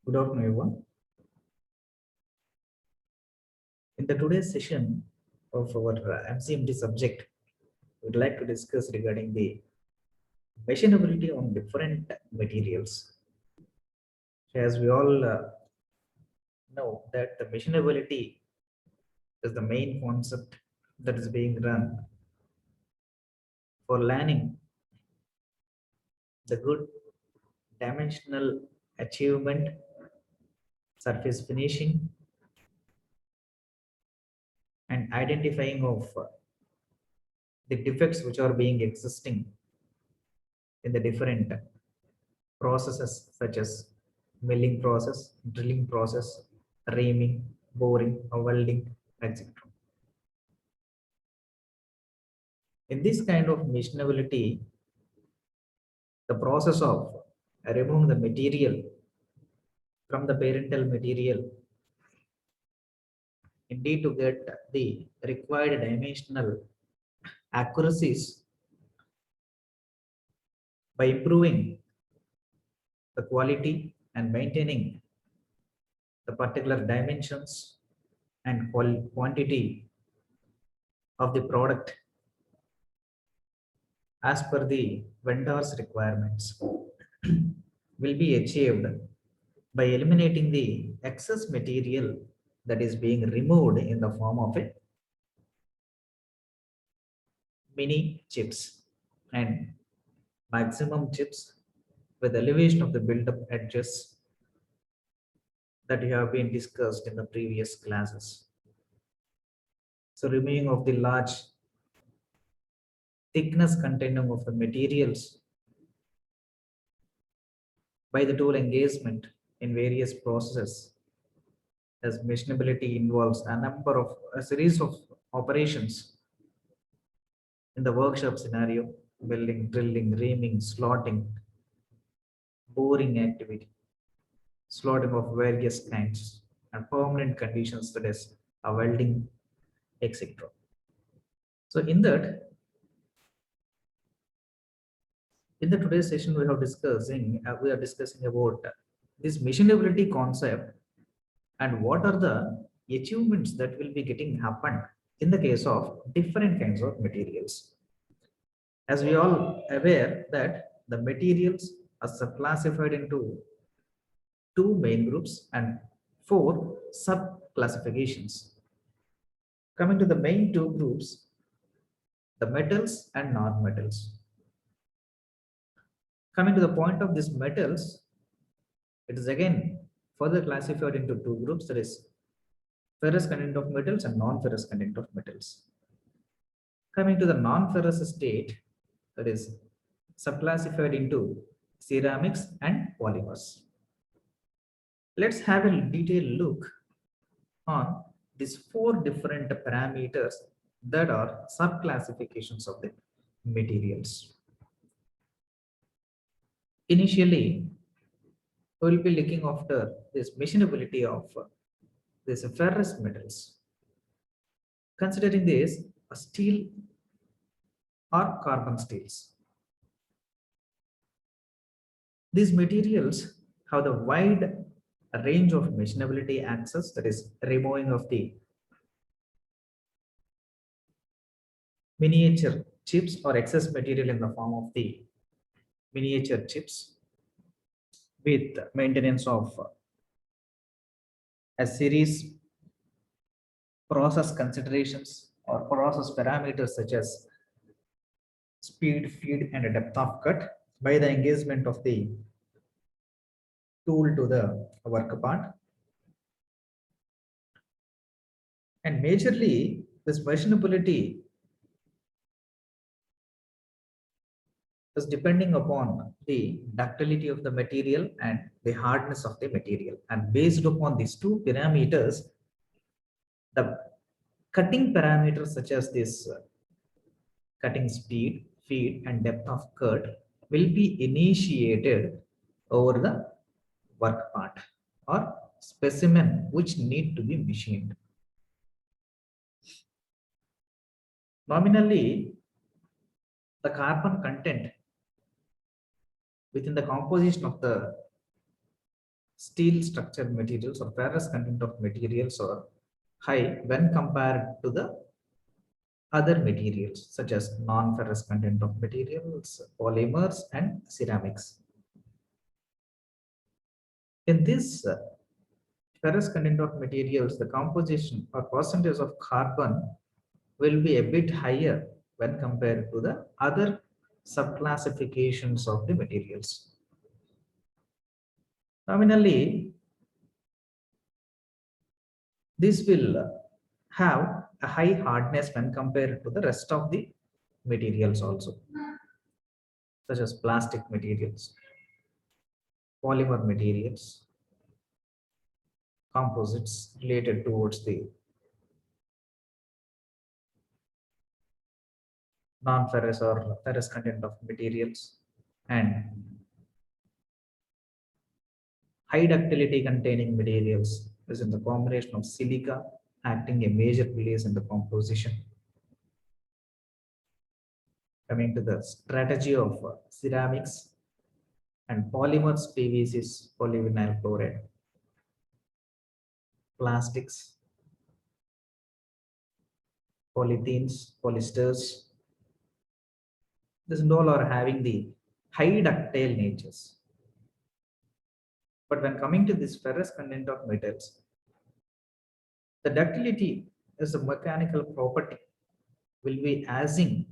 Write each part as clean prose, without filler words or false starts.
Good afternoon, everyone. In the today's session of our MCMT subject, we'd like to discuss regarding the machinability on different materials. So as we all know that the machinability is the main concept that is being run for learning the good dimensional achievement, surface finishing, and identifying of the defects which are being existing in the different processes such as milling process, drilling process, reaming, boring, or welding, etc. In this kind of machinability, the process of removing the material from the parental material, indeed to get the required dimensional accuracies by improving the quality and maintaining the particular dimensions and quantity of the product as per the vendor's requirements will be achieved by eliminating the excess material that is being removed in the form of a mini chips and maximum chips with elevation of the build-up edges that have been discussed in the previous classes. So removing of the large thickness containing of the materials by the tool engagement in various processes, as machinability involves a series of operations in the workshop scenario: welding, drilling, reaming, slotting, boring activity, slotting of various kinds, and permanent conditions, that is welding, etc. So in the today's session we are discussing about this machinability concept and what are the achievements that will be getting happened in the case of different kinds of materials. As we all aware that the materials are subclassified into two main groups and four sub classifications. Coming to the main two groups, the metals and non-metals. Coming to the point of these metals, it is again further classified into two groups, that is ferrous content of metals and non-ferrous content of metals. Coming to the non-ferrous state, that is subclassified into ceramics and polymers. Let's have a detailed look on these four different parameters that are subclassifications of the materials. Initially, we will be looking after this machinability of these ferrous metals. Considering this a steel or carbon steels. These materials have the wide range of machinability access, that is removing of the miniature chips or excess material in the form of the miniature chips with maintenance of a series process considerations or process parameters such as speed, feed, and depth of cut by the engagement of the tool to the work part. And majorly, this machinability is depending upon the ductility of the material and the hardness of the material. And based upon these two parameters, the cutting parameters such as this cutting speed, feed, and depth of cut will be initiated over the work part or specimen which need to be machined. Nominally, the carbon content within the composition of the steel structured materials or ferrous content of materials are high when compared to the other materials such as non-ferrous content of materials, polymers, and ceramics. In this ferrous content of materials, the composition or percentage of carbon will be a bit higher when compared to the other subclassifications of the materials. Nominally, this will have a high hardness when compared to the rest of the materials also, such as plastic materials, polymer materials, composites related towards the non-ferrous or ferrous content of materials, and high ductility containing materials is in the combination of silica acting a major place in the composition. Coming to the strategy of ceramics and polymers, PVCs, polyvinyl chloride, plastics, polythenes, polyesters. This all are having the high ductile natures. But when coming to this ferrous content of metals, the ductility is a mechanical property will be as in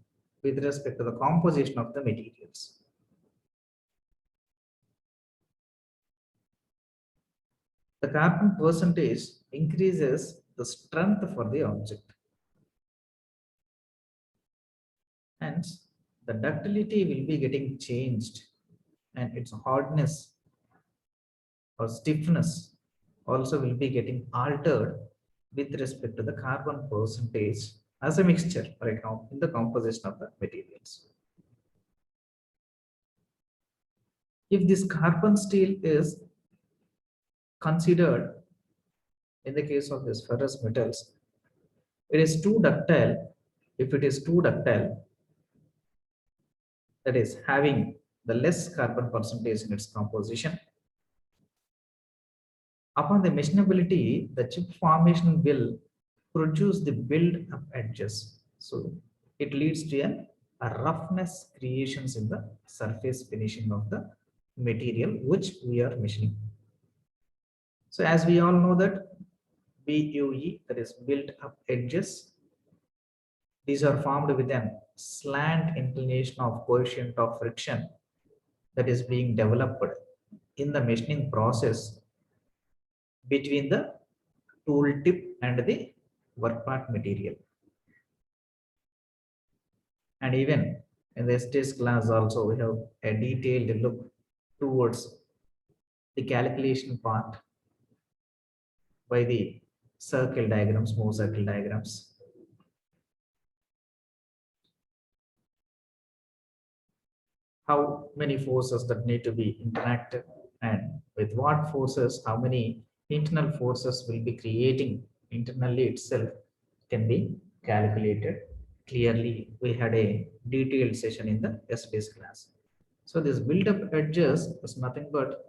with respect to the composition of the materials. The carbon percentage increases the strength for the object. Hence, the ductility will be getting changed and its hardness or stiffness also will be getting altered with respect to the carbon percentage as a mixture right now in the composition of the materials. If this carbon steel is considered in the case of this ferrous metals, it is too ductile. If it is too ductile, that is having the less carbon percentage in its composition, upon the machinability, the chip formation will produce the build-up edges. So it leads to a roughness creations in the surface finishing of the material which we are machining. So as we all know that BUE, that is built-up edges, these are formed with an slant inclination of coefficient of friction that is being developed in the machining process between the tool tip and the work part material. And even in the STS class also we have a detailed look towards the calculation part by the circle diagrams, more circle diagrams. How many forces that need to be interacted and with what forces, how many internal forces will be creating internally itself can be calculated. Clearly, we had a detailed session in the STS class. So this build-up edges is nothing but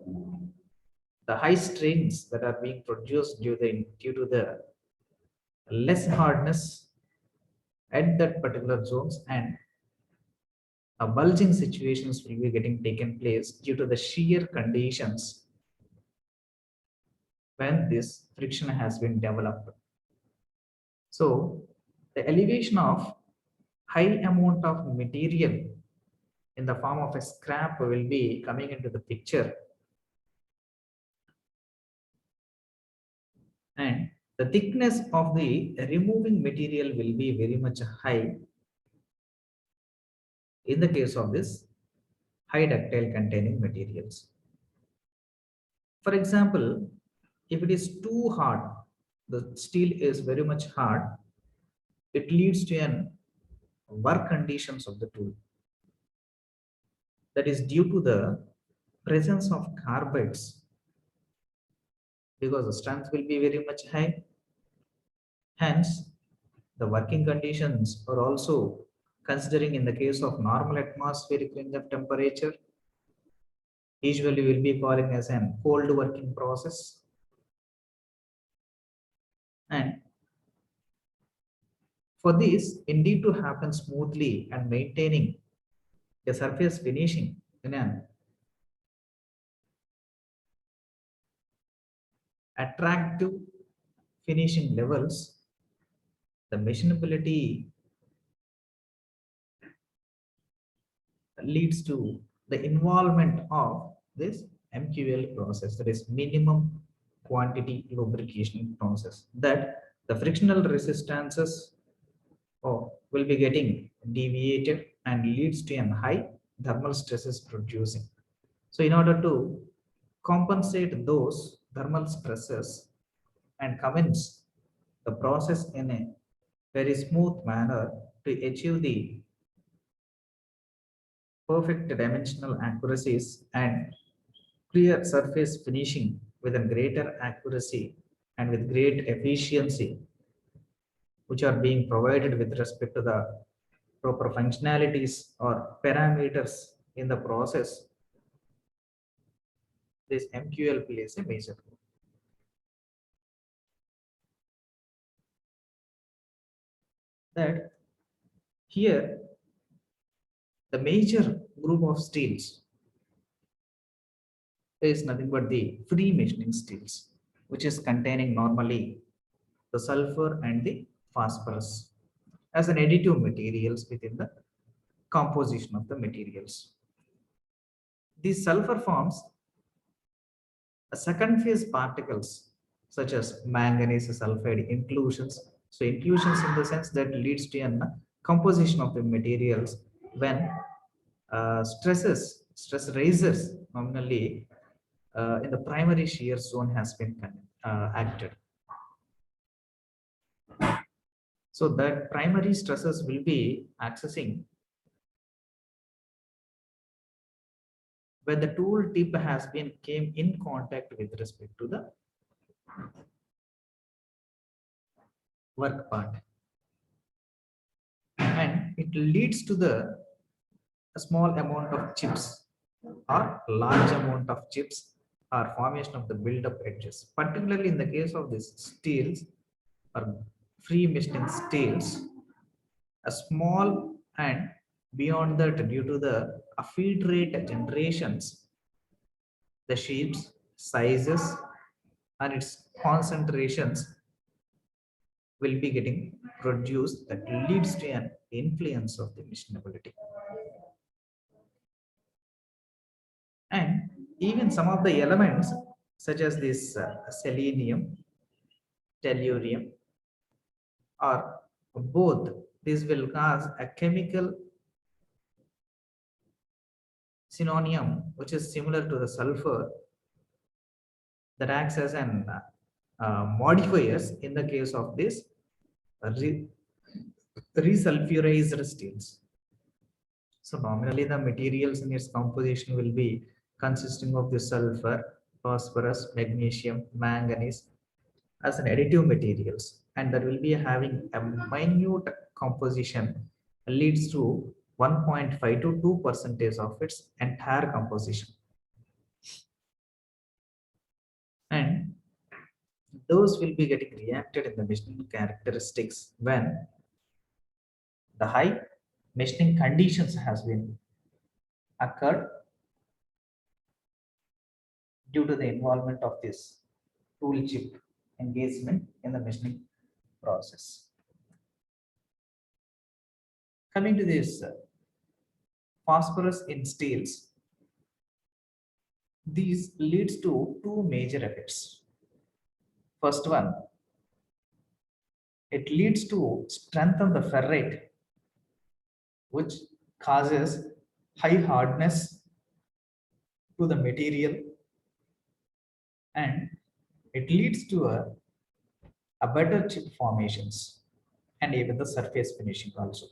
the high strains that are being produced due to the less hardness at that particular zones, and a bulging situations will be getting taken place due to the shear conditions when this friction has been developed. So the elevation of high amount of material in the form of a scrap will be coming into the picture, and the thickness of the removing material will be very much high in the case of this high ductile containing materials. For example, if it is too hard, the steel is very much hard, it leads to an work conditions of the tool. That is due to the presence of carbides, because the strength will be very much high. Hence, the working conditions are also considering in the case of normal atmospheric range of temperature, Usually we'll be calling as an cold working process. And for this indeed to happen smoothly and maintaining a surface finishing in an attractive finishing levels, the machinability leads to the involvement of this MQL process, that is minimum quantity lubrication process, that the frictional resistances will be getting deviated and leads to an high thermal stresses producing. So in order to compensate those thermal stresses and commence the process in a very smooth manner to achieve the perfect dimensional accuracies and clear surface finishing with a greater accuracy and with great efficiency, which are being provided with respect to the proper functionalities or parameters in the process, this MQL plays a major role. That here the major group of steels is nothing but the free machining steels, which is containing normally the sulfur and the phosphorus as an additive materials within the composition of the materials. These sulfur forms a second phase particles such as manganese sulfide inclusions. So inclusions in the sense that leads to a composition of the materials when stress rises nominally in the primary shear zone has been acted. So that primary stresses will be accessing when the tool tip has been came in contact with respect to the work part, and it leads to the a small amount of chips or large amount of chips or formation of the build-up edges. Particularly in the case of these steels or free machining steels, a small and beyond that due to the feed rate generations, the shapes, sizes, and its concentrations will be getting produced that leads to an influence of the machinability. And even some of the elements such as this selenium, tellurium, or both, this will cause a chemical synonym which is similar to the sulfur that acts as an modifiers in the case of this resulfurized steels. So nominally the materials in its composition will be consisting of the sulfur, phosphorus, magnesium, manganese as an additive materials, and that will be having a minute composition leads to 1.5 to 2% of its entire composition. And those will be getting reacted in the machining characteristics when the high machining conditions has been occurred due to the involvement of this tool chip engagement in the machining process. Coming to this phosphorus in steels, these leads to two major effects. First one, it leads to strengthen the ferrite, which causes high hardness to the material, and it leads to a better chip formations and even the surface finishing also.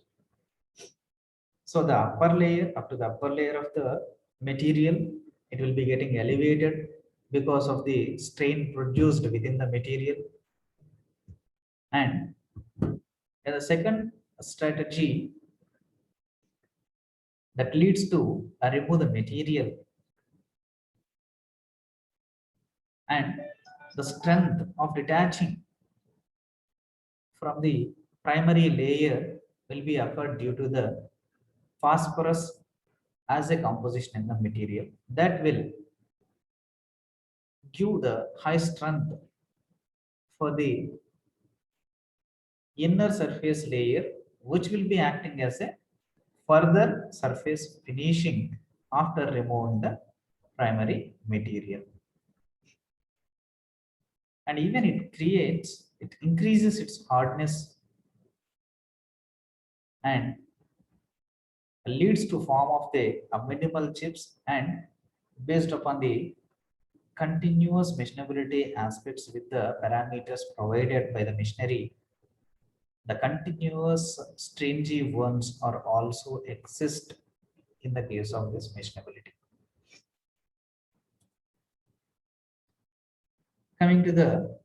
So the upper layer, up to the upper layer of the material, it will be getting elevated because of the strain produced within the material. And in the second strategy that leads to remove the material and the strength of detaching from the primary layer will be occurred due to the phosphorus as a composition in the material that will give the high strength for the inner surface layer, which will be acting as a further surface finishing after removing the primary material. And even it increases its hardness and leads to form of the minimal chips, and based upon the continuous machinability aspects with the parameters provided by the machinery, the continuous stringy ones are also exist in the case of this machinability. Coming to the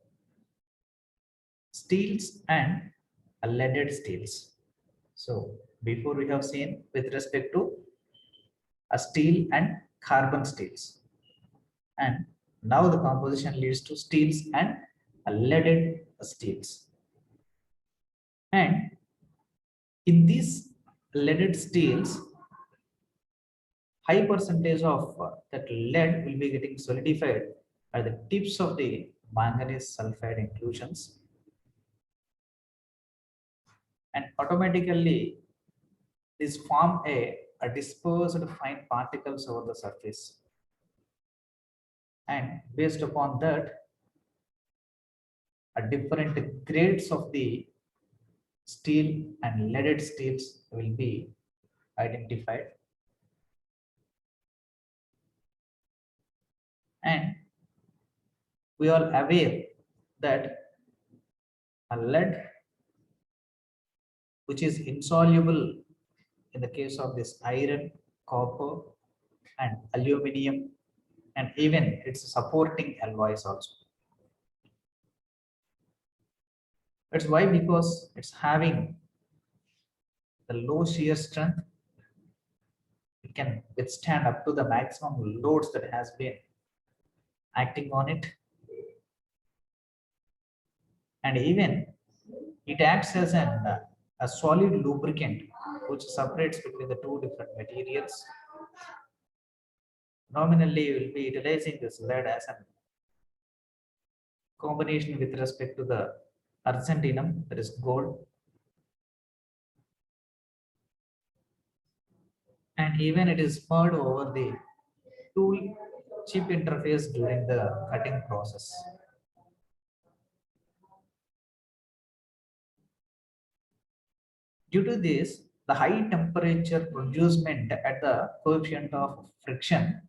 steels and leaded steels. So before we have seen with respect to a steel and carbon steels, and now the composition leads to steels and leaded steels. And in these leaded steels, high percentage of that lead will be getting solidified at the tips of the manganese sulfide inclusions, and automatically this form a dispersed fine particles over the surface, and based upon that a different grades of the steel and leaded steels will be identified. And we are aware that a lead which is insoluble in the case of this iron, copper and aluminum, and even its supporting alloys also. That's why, because it's having the low shear strength, it can withstand up to the maximum loads that has been acting on it, and even it acts as a solid lubricant which separates between the two different materials. Nominally, you will be utilizing this lead as a combination with respect to the argentinum, that is gold, and even it is poured over the tool chip interface during the cutting process. Due to this, the high temperature producement at the coefficient of friction,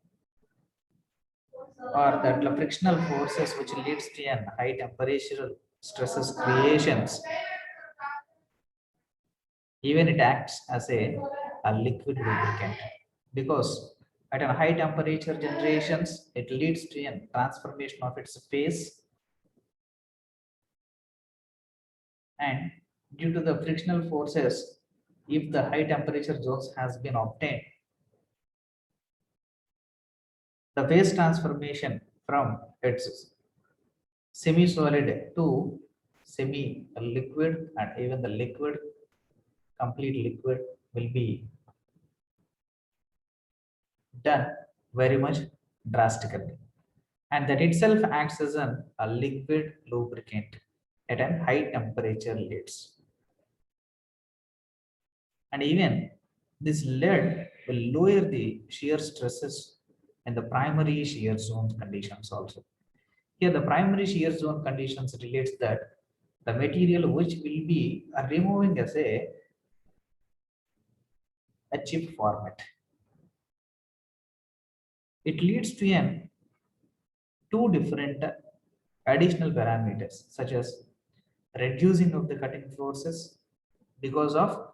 or the frictional forces which leads to an high temperature stresses creations, even it acts as a liquid lubricant, because at a high temperature generations it leads to a transformation of its phase, and due to the frictional forces, if the high temperature zones has been obtained, the phase transformation from its semi-solid to semi-liquid, and even the liquid, complete liquid, will be done very much drastically, and that itself acts as a liquid lubricant at a high temperature leads. And even this lead will lower the shear stresses in the primary shear zone conditions also. Here the primary shear zone conditions relates that the material which will be removing as a chip format, it leads to two different additional parameters, such as reducing of the cutting forces because of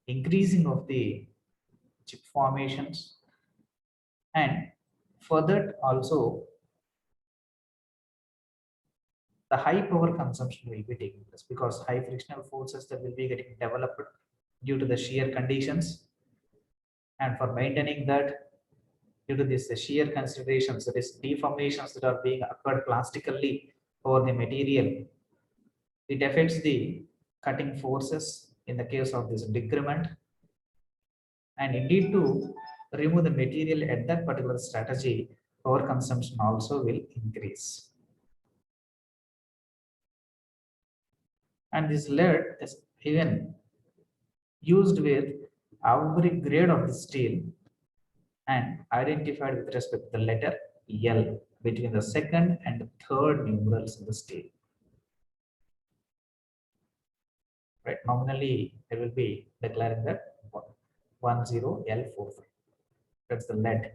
increasing of the chip formations, and further also the high power consumption will be taking place, because high frictional forces that will be getting developed due to the shear conditions, and for maintaining that due to this shear considerations, that is deformations that are being occurred plastically over the material, it affects the cutting forces in the case of this decrement. And indeed, to remove the material at that particular strategy, power consumption also will increase. And this lead is even used with every grade of the steel and identified with respect to the letter L between the second and third numerals in the steel. Right, nominally they will be declaring that 10L45. That's the lead.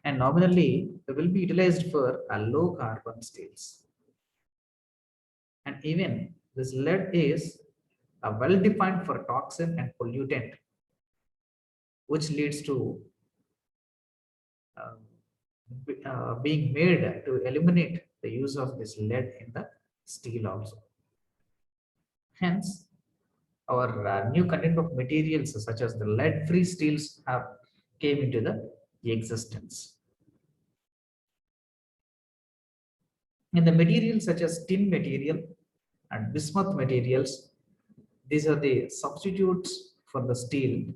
And nominally they will be utilized for a low carbon steels. And even this lead is a well-defined for toxin and pollutant, which leads to being made to eliminate the use of this lead in the steel also. Hence, our new content of materials such as the lead-free steels have came into the existence. In the materials such as tin material and bismuth materials, these are the substitutes for the steel,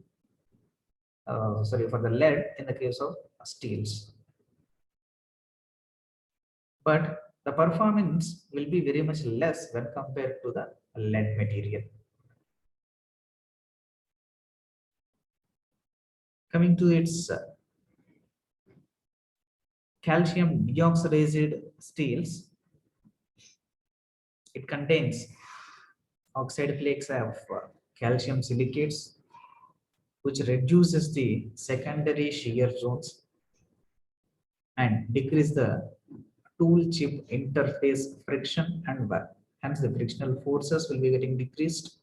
for the lead in the case of steels. But the performance will be very much less when compared to the lead material. Coming to its calcium deoxidized steels, it contains oxide flakes of calcium silicates, which reduces the secondary shear zones and decrease the tool chip interface friction and wear. Hence, the frictional forces will be getting decreased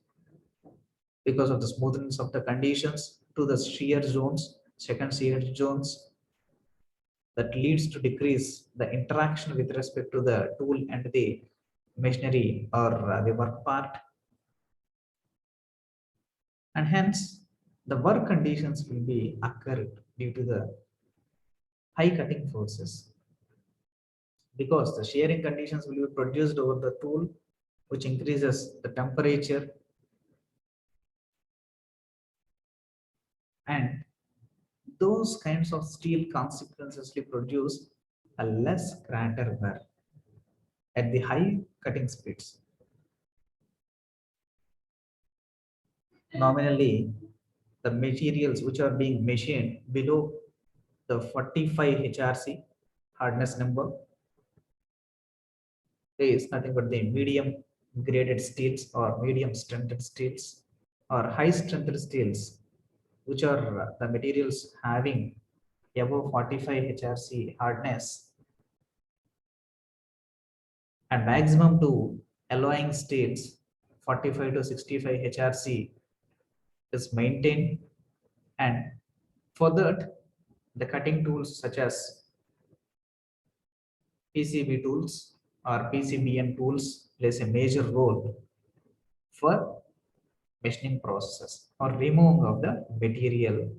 because of the smoothness of the conditions to the shear zones, second shear zones, that leads to decrease the interaction with respect to the tool and the machinery or the work part. And hence, the work conditions will be occurred due to the high cutting forces, because the shearing conditions will be produced over the tool, which increases the temperature, and those kinds of steel consequently produce a less crater wear at the high cutting speeds. Nominally, the materials which are being machined below the 45 HRC hardness number is nothing but the medium graded steels or medium strengthened steels or high strengthened steels, which are the materials having above 45 HRC hardness, and maximum to alloying steels 45 to 65 HRC is maintained. And for that, the cutting tools such as PCB tools or PCBN tools plays a major role for machining processes or removing of the material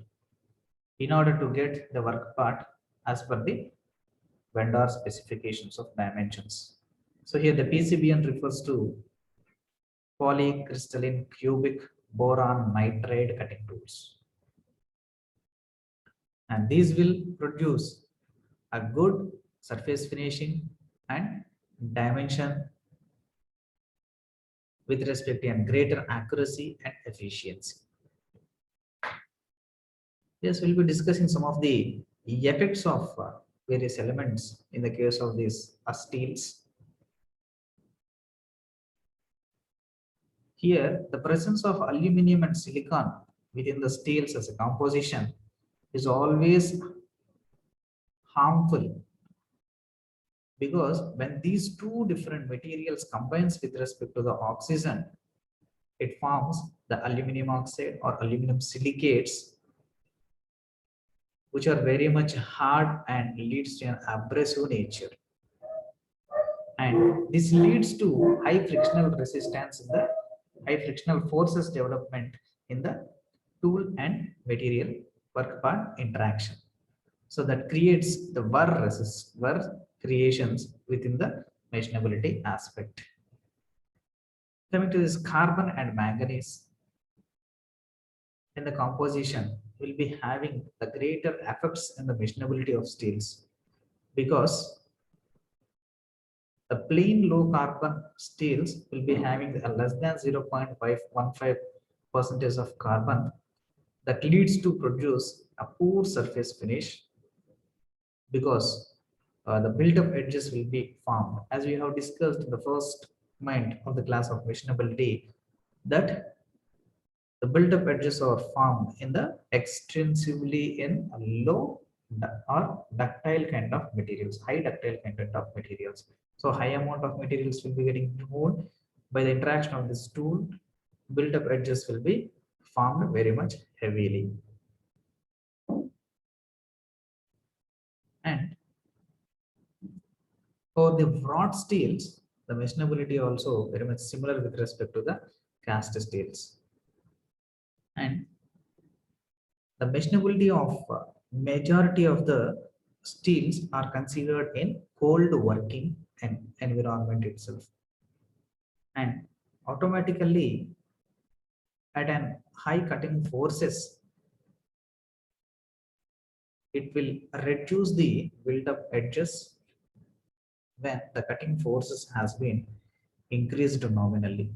in order to get the work part as per the vendor specifications of dimensions. So here the PCBN refers to polycrystalline cubic boron nitride cutting tools. And these will produce a good surface finishing and dimension with respect to greater accuracy and efficiency. Yes, we'll be discussing some of the effects of various elements in the case of these steels. Here, the presence of aluminum and silicon within the steels as a composition is always harmful, because when these two different materials combines with respect to the oxygen, it forms the aluminum oxide or aluminum silicates, which are very much hard and leads to an abrasive nature. And this leads to high frictional resistance in the high frictional forces development in the tool and material work part interaction. So that creates the VAR creations within the machinability aspect. Coming to this carbon and manganese in the composition will be having the greater effects in the machinability of steels, because the plain low carbon steels will be having a less than 0.515 percentage of carbon, that leads to produce a poor surface finish, because the built-up edges will be formed, as we have discussed in the first point of the class of machinability, that the built-up edges are formed in the extensively in low or ductile kind of materials, high ductile content of materials. So high amount of materials will be getting removed by the interaction of this tool. Built-up edges will be formed very much heavily. And for the wrought steels, the machinability also very much similar with respect to the cast steels. And the machinability of majority of the steels are considered in cold working and environment itself. And automatically at an high cutting forces, it will reduce the built-up edges when the cutting forces has been increased nominally.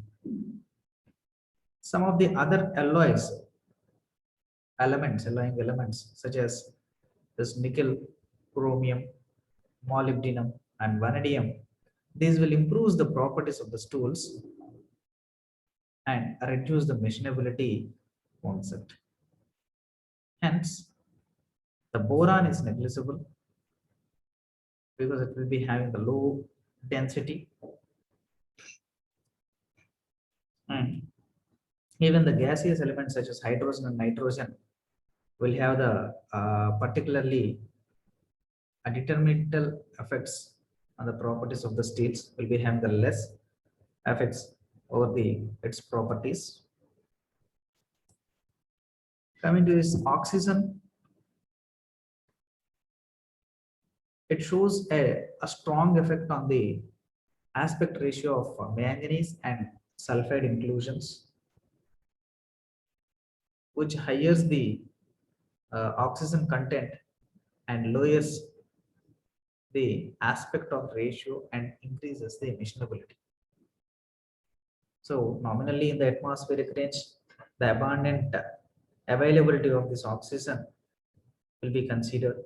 Some of the other alloying elements such as this nickel, chromium, molybdenum, and vanadium, these will improve the properties of the stools and reduce the machinability concept. Hence, the boron is negligible because it will be having the low density, and even the gaseous elements such as hydrogen and nitrogen will have the particularly detrimental effects on the properties of the steels, will be having the less effects over the its properties. Coming to this oxygen, it shows a strong effect on the aspect ratio of manganese and sulfide inclusions, which highes the oxygen content and lowers the aspect of ratio and increases the emissionability. So nominally in the atmospheric range, the abundant availability of this oxygen will be considered.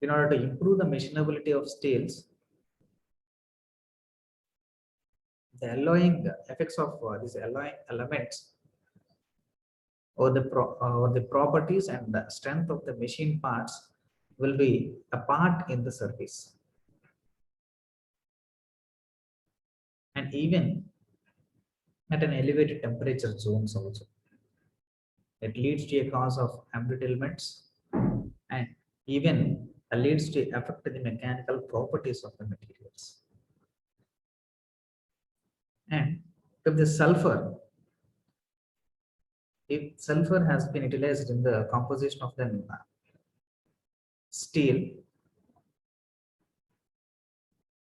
In order to improve the machinability of steels, the alloying effects of these alloying elements or the properties and the strength of the machine parts will be a part in the surface. And even at an elevated temperature zones also, it leads to a cause of embrittlements, and even leads to affect the mechanical properties of the materials. And if the sulfur, if sulfur has been utilized in the composition of the steel,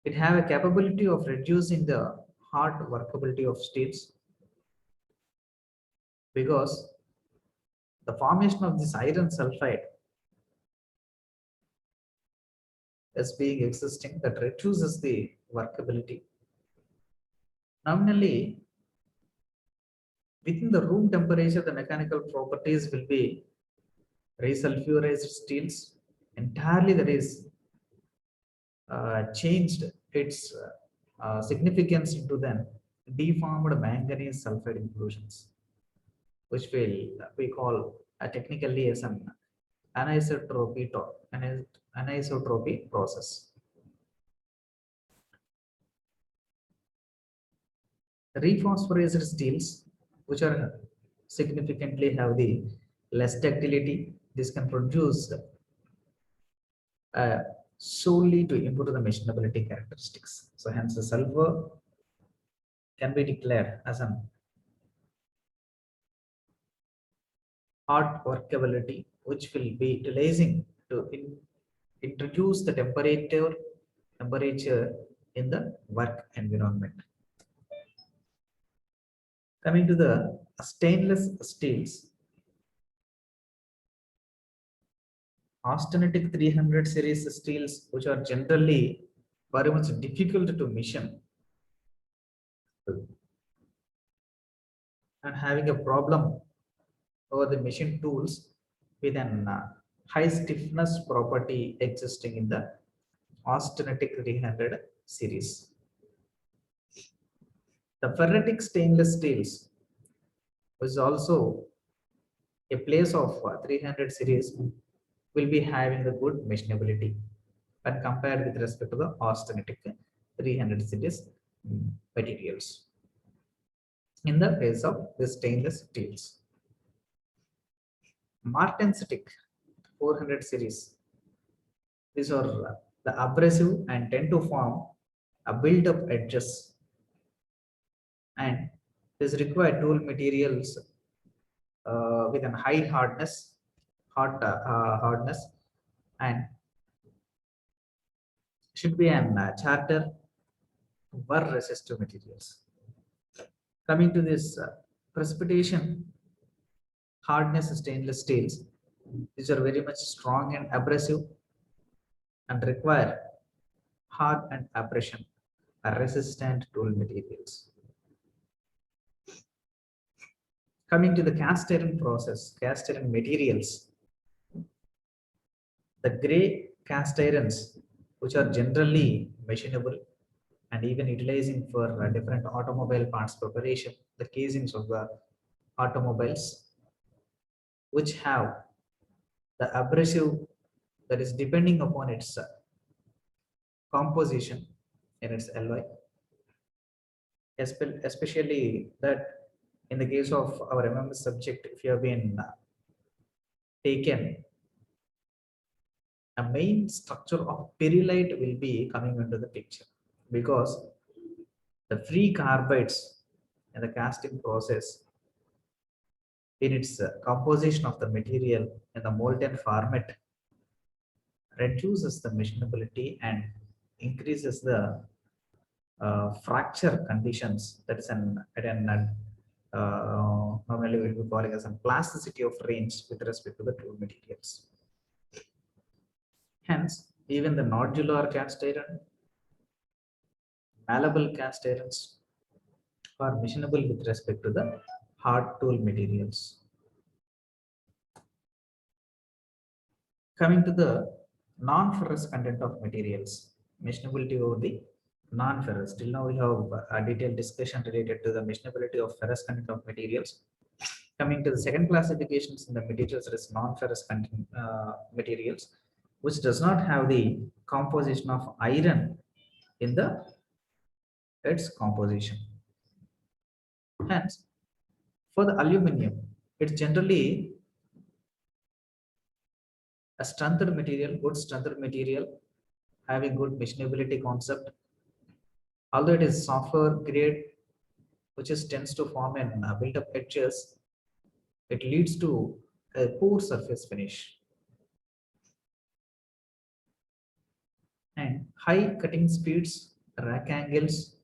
it have a capability of reducing the hard workability of steels, because the formation of this iron sulfide is being existing that reduces the workability. Nominally, within the room temperature, the mechanical properties will be resulfurized steels. Entirely, that is changed its significance into then deformed manganese sulfide inclusions, which we call technically as an anisotropy process. Rephosphorized steels, which are significantly have the less ductility, this can produce solely to improve the machinability characteristics. So hence the sulfur can be declared as an hard workability, which will be utilizing to introduce the temperature in the work environment. Coming to the stainless steels, austenitic 300 series steels, which are generally very much difficult to machine and having a problem over the machine tools with an high stiffness property existing in the austenitic 300 series. The ferritic stainless steels is also a place of 300 series will be having a good machinability when compared with respect to the austenitic 300 series materials in the case of the stainless steels. Martensitic 400 series, these are the abrasive and tend to form a build-up edges, and this require tool materials with a high hardness, and should be an charter were resistive materials. Coming to this precipitation hardness stainless steels, these are very much strong and abrasive and require hard and abrasion resistant tool materials. Coming to the cast iron process, cast iron materials, the gray cast irons, which are generally machinable and even utilizing for different automobile parts preparation, the casings of the automobiles, which have the abrasive that is depending upon its composition in its alloy, especially that in the case of our MMS subject, if you have been taken, a main structure of perilite will be coming into the picture, because the free carbides in the casting process in its composition of the material in the molten format reduces the machinability and increases the fracture conditions, that is normally we will be calling as a plasticity of range with respect to the tool materials. Hence, even the nodular cast iron, malleable cast irons are machinable with respect to the hard tool materials. Coming to the non-ferrous content of materials, machinability over the non-ferrous. Till now we have a detailed discussion related to the machinability of ferrous content of materials. Coming to the second classifications in the materials, there is non-ferrous content materials, which does not have the composition of iron in its composition. Hence, for the aluminum, it's generally a strengthened material, good strengthened material, having good machinability concept. Although it is software grade, which is tends to form in built-up edges, it leads to a poor surface finish. And high cutting speeds, rack angles,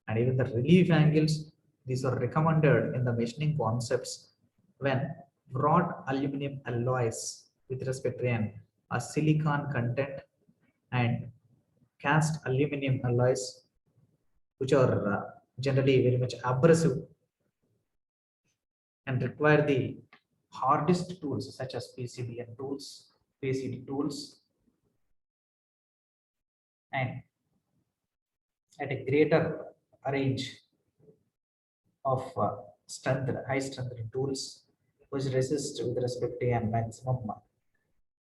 and even the relief angles, these are recommended in the machining concepts when broad aluminum alloys with respect to a silicon content and cast aluminum alloys, which are generally very much abrasive and require the hardest tools such as PCB tools, PCD tools, and at a greater range of strength, high strength tools, which resist with respect to a maximum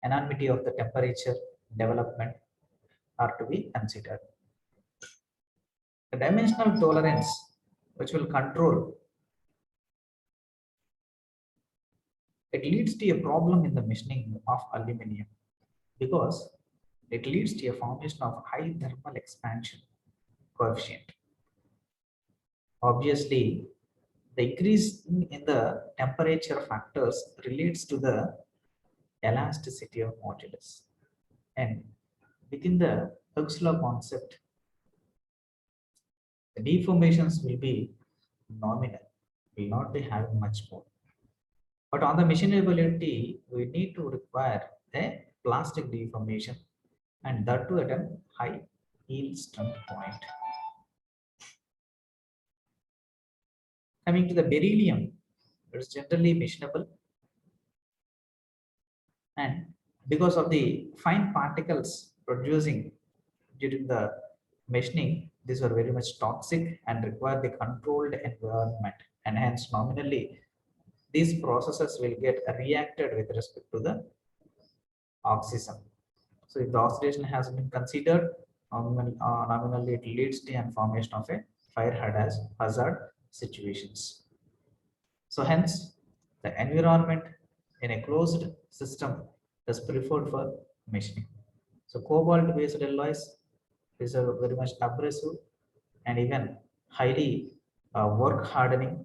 anonymity of the temperature development are to be considered. The dimensional tolerance, which will control, it leads to a problem in the machining of aluminum, because it leads to a formation of high thermal expansion coefficient. Obviously, The increase in the temperature factors relates to the elasticity of modulus. And within the Hooke's law concept, the deformations will be nominal, will not be having much more. But on the machinability, we need to require a plastic deformation, and that too at a high yield strength point. Coming to the beryllium, it is generally machinable, and because of the fine particles producing during the machining, these are very much toxic and require the controlled environment, and hence nominally these processes will get reacted with respect to the oxygen. So if the oxidation has been considered, nominally it leads to the formation of a fire hazard situations. So hence the environment in a closed system is preferred for machining. So cobalt based alloys, these are very much abrasive and even highly work hardening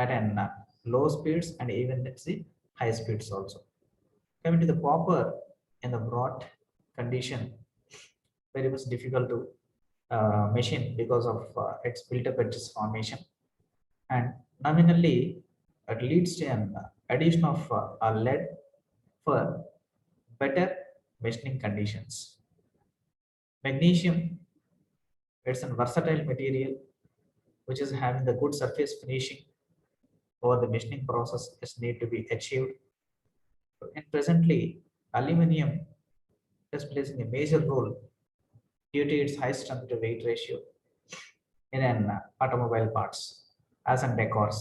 at an low speeds and even at the high speeds also. Coming to the copper in the broad condition, very much difficult to machine because of its built-up edges formation, and nominally it leads to an addition of a lead for better machining conditions. Magnesium, it's a versatile material which is having the good surface finishing over the machining process is need to be achieved. And presently, aluminum is playing a major role due to its high strength to weight ratio in an automobile parts as in decors.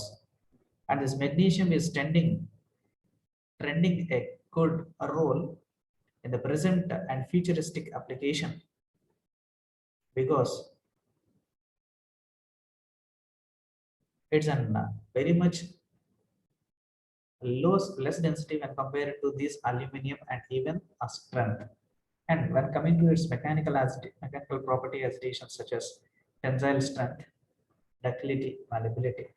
And this magnesium is trending a good role in the present and futuristic application, because it's an very much less density when compared to this aluminum and even a strength. And when coming to its mechanical property additions such as tensile strength, ductility, malleability,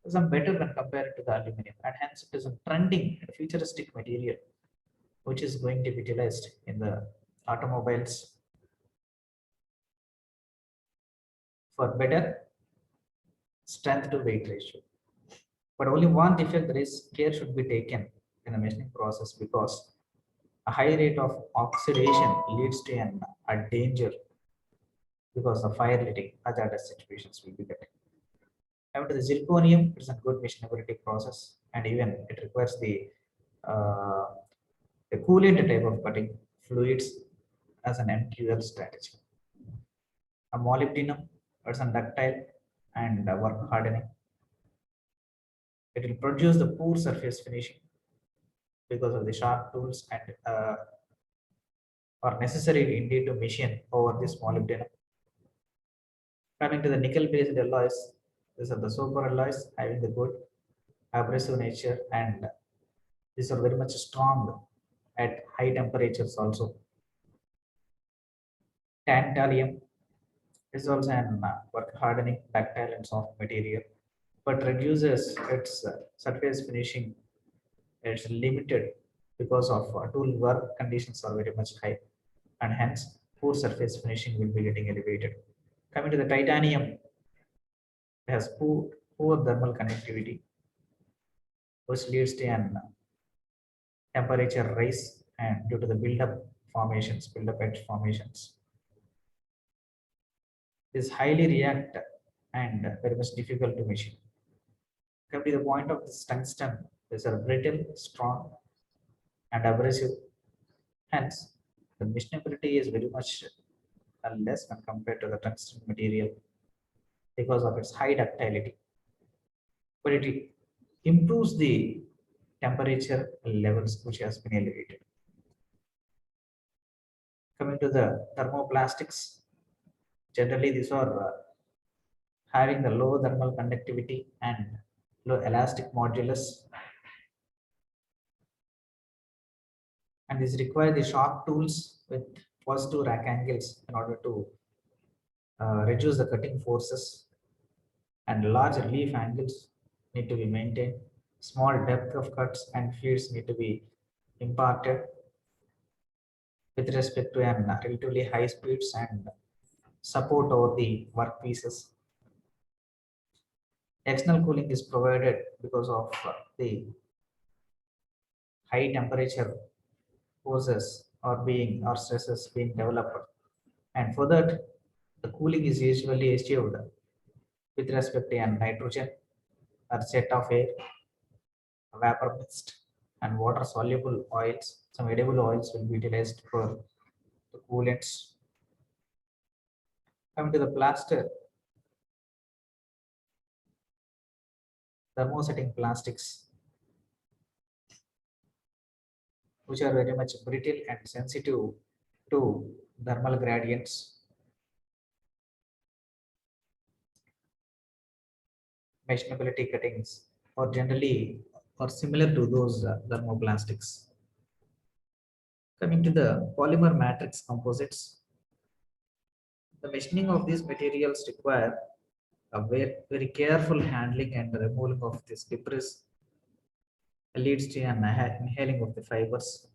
is better when compared to the aluminum, and hence it is a trending and futuristic material which is going to be utilized in the automobiles for better strength to weight ratio. But only one defect, there is care should be taken in the machining process, because a high rate of oxidation leads to a danger because of fire letting hazardous situations will be getting. After the zirconium, it's a good machinability process, and even it requires uh, the coolant type of cutting fluids as an MQL strategy. A molybdenum, it's a ductile and work hardening. It will produce the poor surface finishing because of the sharp tools and are necessary indeed to machine over this molybdenum. Coming to the nickel-based alloys, these are the super alloys having the good abrasive nature, and these are very much strong at high temperatures also. Tantalum is also an work hardening, ductile and soft material, but reduces its surface finishing. It's limited because of tool work conditions are very much high, and hence poor surface finishing will be getting elevated. Coming to the titanium, it has poor thermal conductivity, which leads to an temperature rise and due to the build-up edge formations. Is highly react and very much difficult to machine. Come to the point of this tungsten, these are brittle, strong, and abrasive. Hence, the machinability is very much less when compared to the tungsten material because of its high ductility. But it improves the temperature levels which has been elevated. Coming to the thermoplastics, generally these are having the low thermal conductivity and low elastic modulus, and these require the sharp tools with positive rack angles in order to reduce the cutting forces. and large relief angles need to be maintained. Small depth of cuts and feeds need to be imparted with respect to an relatively high speeds and support over the workpieces. External cooling is provided because of the high temperature forces or stresses being developed. And for that, the cooling is usually achieved with respect to an nitrogen or jet of air, vapor mist, and water soluble oils. Some edible oils will be utilized for the coolants. Coming to the plaster, thermosetting plastics, which are very much brittle and sensitive to thermal gradients. Machinability cuttings are generally or similar to those thermoplastics. Coming to the polymer matrix composites, the machining of these materials require a very careful handling and removal of this debris leads to an inhaling of the fibers.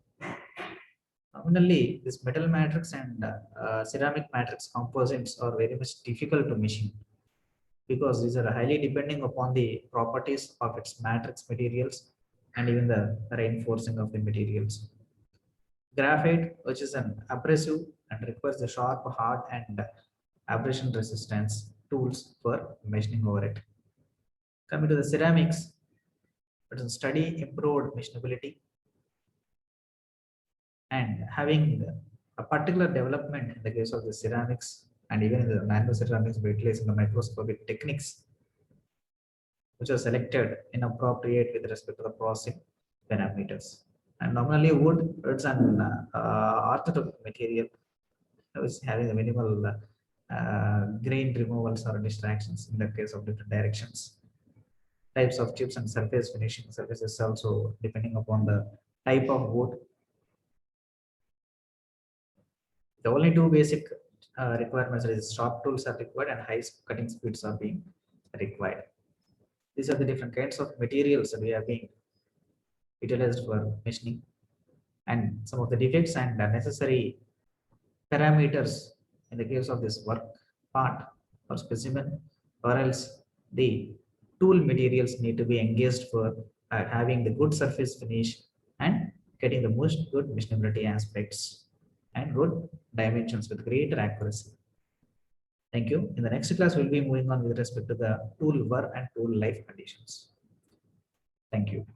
Nominally, this metal matrix and ceramic matrix composites are very much difficult to machine because these are highly depending upon the properties of its matrix materials and even the reinforcing of the materials. Graphite, which is an abrasive and requires the sharp, hard, and abrasion resistance tools for machining over it. Coming to the ceramics, it is study improved machinability and having a particular development in the case of the ceramics and even in the nano ceramics by utilizing the microscopic techniques which are selected inappropriate with respect to the processing parameters. And normally wood, it's an orthotopic material which is having a minimal grain removals or distractions in the case of different directions. Types of chips and surface finishing surfaces also depending upon the type of wood. The only two basic requirements is sharp tools are required and high cutting speeds are being required. These are the different kinds of materials that we are being utilized for machining, and some of the defects and necessary parameters in the case of this work part or specimen, or else the tool materials need to be engaged for having the good surface finish and getting the most good machinability aspects and good dimensions with greater accuracy. Thank you. In the next class, we'll be moving on with respect to the tool work and tool life conditions. Thank you.